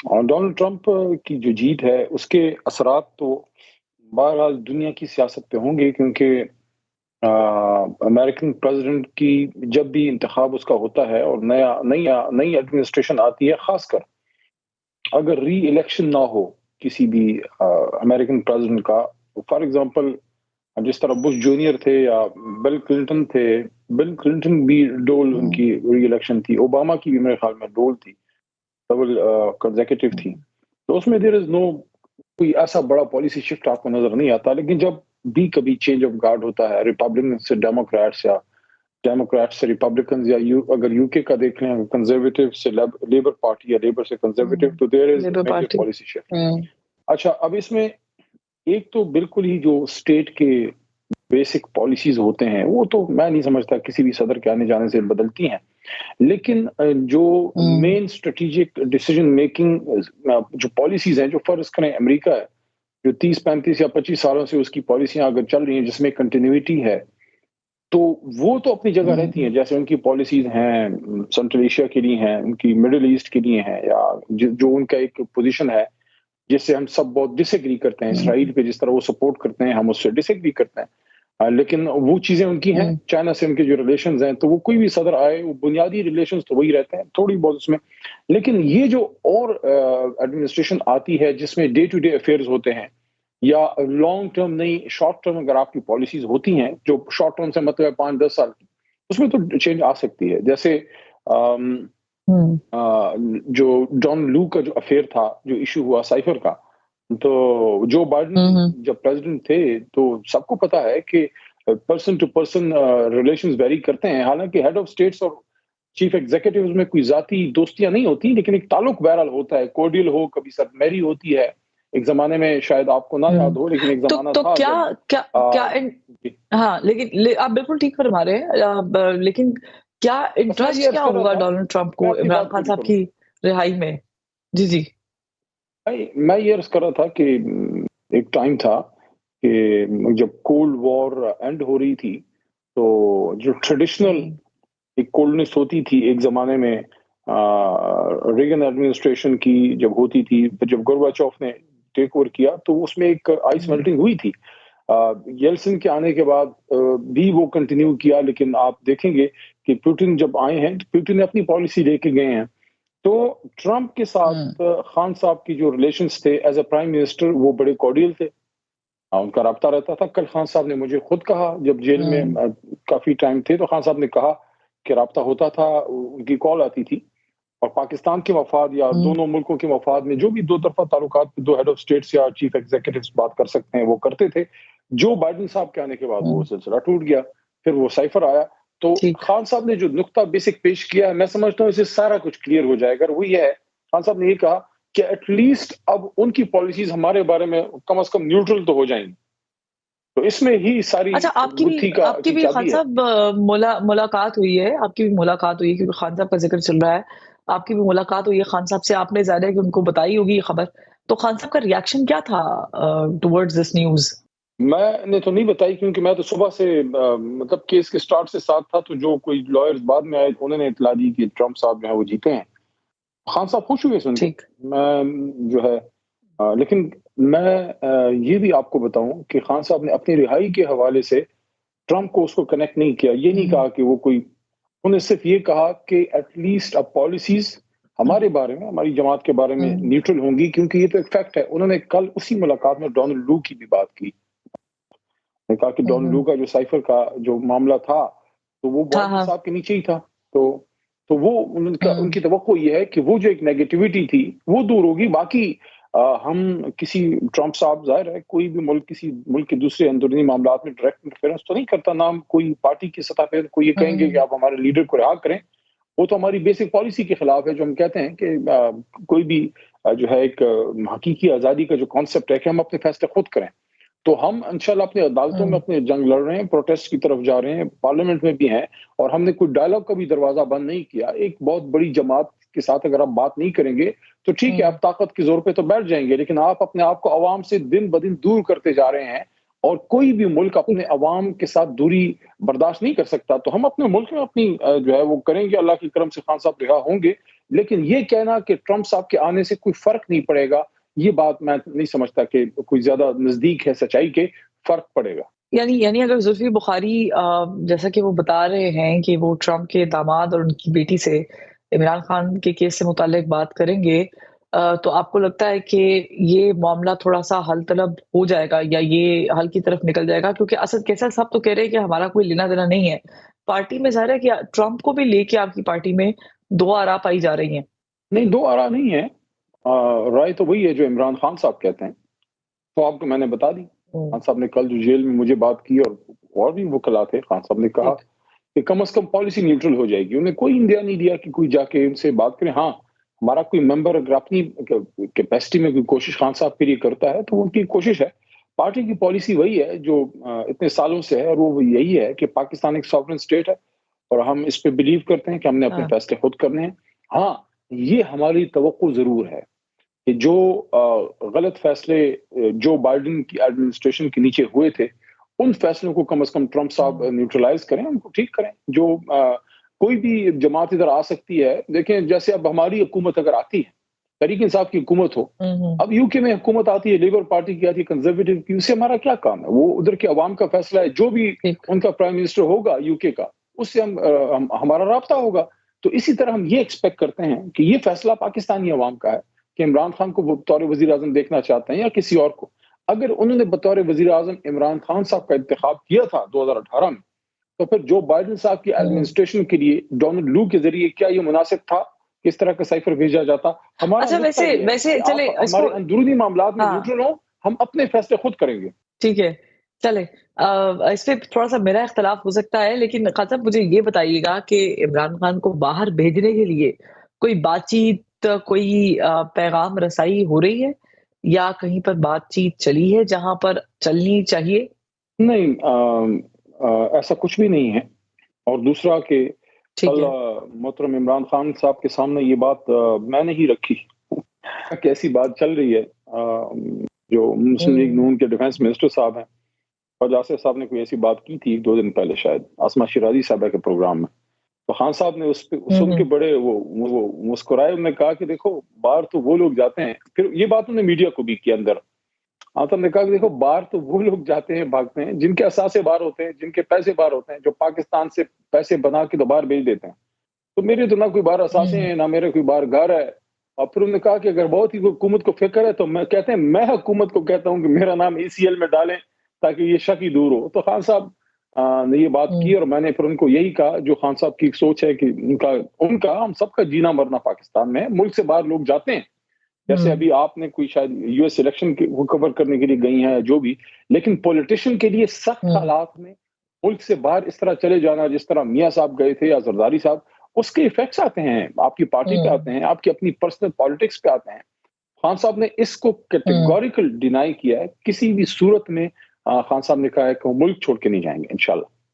اور Donald Trump کی جو جیت ہے اس کے اثرات تو بہرحال دنیا کی سیاست پہ ہوں گے، کیونکہ امریکن پریزیڈنٹ کی جب بھی انتخاب اس کا ہوتا ہے اور نئی ایڈمنسٹریشن آتی ہے، خاص کر اگر ری الیکشن نہ ہو کسی بھی امریکن پریزیڈنٹ کا، فار ایگزامپل جس طرح بش جونیئر تھے یا بل کلنٹن تھے، بل کلنٹن بھی ڈول ان کی ری الیکشن تھی، اوباما کی بھی میرے خیال میں ڈول تھی، ڈبل کنزیکٹیو تھی، تو اس میں دیر از نو کوئی ایسا بڑا پالیسی شفٹ آپ کو نظر نہیں آتا. لیکن جب بھی کبھی چینج آف گارڈ ہوتا ہے، ریپبلکن سے ڈیموکریٹس یا ڈیموکریٹ سے ریپبلکنز، یا اگر یو کے کا دیکھ لیں کنزرویٹو سے لیبر پارٹی یا لیبر سے کنزرویٹو، تو there is labour major party policy shift. اچھا، اب اس میں ایک تو بالکل ہی جو اسٹیٹ کے بیسک پالیسیز ہوتے ہیں وہ تو میں نہیں سمجھتا کسی بھی صدر کے آنے جانے سے بدلتی ہیں، لیکن جو مین اسٹریٹجک ڈیسیجن میکنگ جو پالیسیز ہیں، جو فرض کریں امریکہ ہے جو 30 35 یا 25 سالوں سے اس کی پالیسیاں اگر چل رہی ہیں جس میں کنٹینیوٹی ہے، تو وہ تو اپنی جگہ رہتی ہیں. جیسے ان کی پالیسیز ہیں سینٹرل ایشیا کے لیے ہیں، ان کی مڈل ایسٹ کے لیے ہیں، یا جو ان کا ایک پوزیشن ہے جس سے ہم سب بہت ڈس ایگری کرتے ہیں. اسرائیل پہ جس طرح وہ سپورٹ کرتے ہیں ہم اس سے ڈس ایگری کرتے ہیں، لیکن وہ چیزیں ان کی ہیں. چائنا سے ان کے جو ریلیشنز ہیں، تو وہ کوئی بھی صدر آئے وہ بنیادی ریلیشنز تو وہی رہتے ہیں، تھوڑی بہت اس میں. لیکن یہ جو اور ایڈمنسٹریشن آتی ہے جس میں ڈے ٹو ڈے افیئرز ہوتے ہیں، یا لانگ ٹرم نہیں شارٹ ٹرم اگر آپ کی پالیسیز ہوتی ہیں، جو شارٹ ٹرم سے مطلب 5 10 سال کی، اس میں تو چینج آ سکتی ہے. جیسے جو ڈون لو کا جو افیئر تھا، جو ایشو ہوا سائفر کا، تو جو بائیڈن جب پریزیڈنٹ تھے تو سب کو پتا ہے کہ person to person relations vary کرتے ہیں. حالانکہ ہیڈ آف اسٹیٹس اور چیف ایگزیکٹوز میں کوئی ذاتی دوستیاں نہیں ہوتی، لیکن ایک تعلق بہرحال ہوتا ہے، کوڈیل ہو، کبھی سر میری ہوتی ہے. ایک زمانے میں شاید آپ کو نہ یاد ہو، لیکن ایک زمانہ تو تھا کیا ہاں، لیکن آپ بالکل ٹھیک فرما رہے ہیں، لیکن کیا انٹرسٹ کیا ہوگا ڈونلڈ ٹرمپ کو عمران خان صاحب کی رہائی میں؟ جی میں یہ عرض کر رہا تھا کہ ایک ٹائم تھا کہ جب کولڈ وار اینڈ ہو رہی تھی، تو جو ٹریڈیشنل ایک کولڈنس ہوتی تھی ایک زمانے میں ریگن ایڈمنسٹریشن کی جب ہوتی تھی، جب گورباچوف نے ٹیک اوور کیا تو اس میں ایک آئس میلٹنگ ہوئی تھی. یلسن کے آنے کے بعد بھی وہ کنٹینیو کیا، لیکن آپ دیکھیں گے کہ پوٹن جب آئے ہیں تو پوٹن نے اپنی پالیسی لے کے گئے ہیں. تو ٹرمپ کے ساتھ خان صاحب کی جو ریلیشنز تھے ایز اے پرائم منسٹر، وہ بڑے کارڈیل تھے، ان کا رابطہ رہتا تھا. کل خان صاحب نے مجھے خود کہا، جب جیل میں کافی ٹائم تھے تو خان صاحب نے کہا کہ رابطہ ہوتا تھا، ان کی کال آتی تھی، اور پاکستان کے مفاد یا دونوں ملکوں کے مفاد میں جو بھی دو طرفہ تعلقات دو ہیڈ آف اسٹیٹس یا چیف ایگزیکٹوز بات کر سکتے ہیں وہ کرتے تھے. جو بائیڈن صاحب کے آنے کے بعد وہ سلسلہ ٹوٹ گیا، پھر وہ سائفر آیا. تو خان صاحب نے جو نقطہ بیسک پیش کیا ہے، میں سمجھتا ہوں اسے سارا کچھ کلیئر ہو جائے گا. وہ یہ ہے، خان صاحب نے یہ کہا کہ ایٹ لیسٹ اب ان کی پالیسیز ہمارے بارے میں کم از کم نیوٹرل تو ہو جائیں گی. تو اس میں ہی ساری آپ کی بھی خان صاحب ملاقات ہوئی ہے، آپ کی بھی ملاقات ہوئی ہے، کیونکہ خان صاحب کا ذکر چل رہا ہے، آپ کی بھی ملاقات ہوئی ہے خان صاحب سے، آپ نے ظاہر ہے کہ ان کو بتائی ہوگی یہ خبر. تو خان صاحب کا ریاکشن کیا تھا ٹورڈز دس نیوز؟ میں نے تو نہیں بتائی، کیونکہ میں تو صبح سے مطلب کیس کے سٹارٹ سے ساتھ تھا. تو جو کوئی لائرز بعد میں آئے انہوں نے اطلاع دی کہ ٹرمپ صاحب جو ہے وہ جیتے ہیں. خان صاحب خوش ہوئے سن کے. میں جو ہے لیکن میں یہ بھی آپ کو بتاؤں کہ خان صاحب نے اپنی رہائی کے حوالے سے ٹرمپ کو اس کو کنیکٹ نہیں کیا. یہ نہیں کہا کہ وہ کوئی، انہوں نے صرف یہ کہا کہ ایٹ لیسٹ اب پالیسیز ہمارے بارے میں، ہماری جماعت کے بارے میں نیوٹرل ہوں گی، کیونکہ یہ تو ایک فیکٹ ہے. انہوں نے کل اسی ملاقات میں ڈونلڈ لو کی بھی بات کی، نے کہا کہ ڈونلڈ لو کا جو سائفر کا جو معاملہ تھا تو وہ بائیڈن صاحب کے نیچے ہی تھا. تو وہ ان کی توقع یہ ہے کہ وہ جو ایک نیگیٹیوٹی تھی وہ دور ہوگی. باقی ہم کسی ٹرمپ صاحب ظاہر ہے کوئی بھی ملک کسی ملک کے دوسرے اندرونی معاملات میں ڈائریکٹ انٹرفیئرنس تو نہیں کرتا. نام کوئی پارٹی کی سطح پہ کوئی یہ کہیں گے کہ آپ ہمارے لیڈر کو رہا کریں، وہ تو ہماری بیسک پالیسی کے خلاف ہے. جو ہم کہتے ہیں کہ کوئی بھی جو ہے ایک حقیقی آزادی کا جو کانسیپٹ ہے کہ ہم اپنے فیصلے خود کریں. تو ہم انشاءاللہ اپنے عدالتوں میں اپنے جنگ لڑ رہے ہیں، پروٹیسٹ کی طرف جا رہے ہیں، پارلیمنٹ میں بھی ہیں، اور ہم نے کوئی ڈائلاگ کا بھی دروازہ بند نہیں کیا. ایک بہت بڑی جماعت کے ساتھ اگر آپ بات نہیں کریں گے تو ٹھیک ہے، آپ طاقت کے زور پہ تو بیٹھ جائیں گے، لیکن آپ اپنے آپ کو عوام سے دن بدن دور کرتے جا رہے ہیں. اور کوئی بھی ملک اپنے عوام کے ساتھ دوری برداشت نہیں کر سکتا. تو ہم اپنے ملک میں اپنی جو ہے وہ کریں گے, اللہ کی کرم سے خان صاحب رہا ہوں گے, لیکن یہ کہنا کہ ٹرمپ صاحب کے آنے سے کوئی فرق نہیں پڑے گا, یہ بات میں نہیں سمجھتا کہ کوئی زیادہ نزدیک ہے سچائی کے فرق پڑے گا. یعنی اگر زلفی بخاری جیسا کہ وہ بتا رہے ہیں کہ وہ ٹرمپ کے داماد اور ان کی بیٹی سے عمران خان کے کیس سے متعلق بات کریں گے, تو آپ کو لگتا ہے کہ یہ معاملہ تھوڑا سا حل طلب ہو جائے گا یا یہ حل کی طرف نکل جائے گا؟ کیونکہ اسد کیسر صاحب تو کہہ رہے ہیں کہ ہمارا کوئی لینا دینا نہیں ہے پارٹی میں. ظاہر ہے کہ ٹرمپ کو بھی لے کے آپ کی پارٹی میں دو آراء پائی جا رہی ہیں. نہیں, دو آراء نہیں ہے, رائے تو وہی ہے جو عمران خان صاحب کہتے ہیں. تو آپ کو میں نے بتا دی, خان صاحب نے کل جو جیل میں مجھے بات کی اور بھی وکلا تھے, خان صاحب نے کہا کہ کم از کم پالیسی نیوٹرل ہو جائے گی. انہیں کوئی اندیا نہیں دیا کہ کوئی جا کے ان سے بات کرے. ہاں, ہمارا کوئی ممبر اگر اپنی کیپیسٹی میں کوئی کوشش خان صاحب کے لیے کرتا ہے تو ان کی کوشش ہے. پارٹی کی پالیسی وہی ہے جو اتنے سالوں سے ہے, اور وہ یہی ہے کہ پاکستان ایک سوورن اسٹیٹ ہے اور ہم اس پہ بلیو کرتے ہیں کہ ہم نے اپنے فیصلے خود کرنے ہیں. ہاں, یہ ہماری توقع ضرور ہے کہ جو غلط فیصلے جو بائیڈن کی ایڈمنسٹریشن کے نیچے ہوئے تھے, ان فیصلوں کو کم از کم ٹرمپ صاحب نیوٹرلائز کریں, ان کو ٹھیک کریں. جو کوئی بھی جماعت ادھر آ سکتی ہے, دیکھیں جیسے اب ہماری حکومت اگر آتی ہے, طریق انصاف کی حکومت ہو, اب یو کے میں حکومت آتی ہے, لیبر پارٹی کی آتی ہے, کنزرویٹو کی, اس سے ہمارا کیا کام ہے؟ وہ ادھر کے عوام کا فیصلہ ہے. جو بھی ان کا پرائم منسٹر ہوگا یو کے کا, اس سے ہمارا رابطہ ہوگا. تو اسی طرح ہم یہ ایکسپیکٹ کرتے ہیں کہ یہ فیصلہ پاکستانی عوام کا ہے کہ عمران خان کو بطور وزیر اعظم دیکھنا چاہتے ہیں یا کسی اور کو. اگر انہوں نے بطور وزیر اعظم عمران خان صاحب کا انتخاب کیا تھا 2018 میں, تو پھر جو بائیڈن صاحب کی ایڈمنسٹریشن کے لیے ڈونلڈ لو کے ذریعے کیا یہ مناسب تھا کس طرح کا سائفر بھیجا جاتا؟ ہمارا ویسے چلے ہمارے اندرونی معاملات میں نیوٹرل ہوں, ہم اپنے فیصلے خود کریں گے. ٹھیک ہے, چلے اس پہ تھوڑا سا میرا اختلاف ہو سکتا ہے, لیکن خان صاحب مجھے یہ بتائیے گا کہ عمران خان کو باہر بھیجنے کے لیے کوئی بات چیت, کوئی پیغام رسائی ہو رہی ہے یا کہیں پر بات چیت چلی ہے جہاں پر چلنی چاہیے؟ نہیں, ایسا کچھ بھی نہیں ہے. اور دوسرا کہ کل محترم عمران خان صاحب کے سامنے یہ بات میں نے ہی رکھی کیسی بات چل رہی ہے. جو مسلم لیگ نون کے ڈیفنس منسٹر صاحب ہیں, فوج آصف صاحب نے کوئی ایسی بات کی تھی 2 دن پہلے شاید آسما شیرازی صاحبہ کے پروگرام میں. تو خان صاحب نے اس پہ سن کے بڑے وہ مسکرائے. انہوں نے کہا کہ دیکھو باہر تو وہ لوگ جاتے ہیں, پھر یہ بات انہوں نے میڈیا کو بھی کی اندر. تو ہم نے کہا کہ دیکھو باہر تو وہ لوگ جاتے ہیں, بھاگتے ہیں جن کے اثاثے باہر ہوتے ہیں, جن کے پیسے باہر ہوتے ہیں, جو پاکستان سے پیسے بنا کے تو باہر بھیج دیتے ہیں. تو میرے تو نہ کوئی باہر اثاثے ہیں, نہ میرے کوئی باہر گھر ہے. اور پھر انہوں نے کہا کہ اگر بہت ہی حکومت کو فکر ہے تو میں کہتے ہیں میں حکومت کو کہتا ہوں کہ میرا نام ECL میں ڈالیں تاکہ یہ شک ہی دور ہو. تو خان صاحب نے یہ بات کی اور میں نے پھر ان کو یہی کہا جو خان صاحب کی سوچ ہے کہ ان کا ہم سب کا جینا مرنا پاکستان میں ہے. ملک سے باہر لوگ جاتے ہیں, جیسے ابھی آپ نے کوئی شاید US الیکشن کو کور کرنے کے لیے گئی ہیں جو بھی, لیکن پولیٹیشین کے لیے سخت حالات میں ملک سے باہر اس طرح چلے جانا جس طرح میاں صاحب گئے تھے یا زرداری صاحب, اس کے ایفیکٹس آتے ہیں آپ کی پارٹی پہ آتے ہیں, آپ کی اپنی پرسنل پالیٹکس پہ آتے ہیں. خان صاحب نے اس کو کیٹیگوریکل ڈینائی کیا ہے. کسی بھی صورت میں خان صاحب نے کہا ہے کہ وہ ملک چھوڑ کے نہیں جائیں گے انشاءاللہ.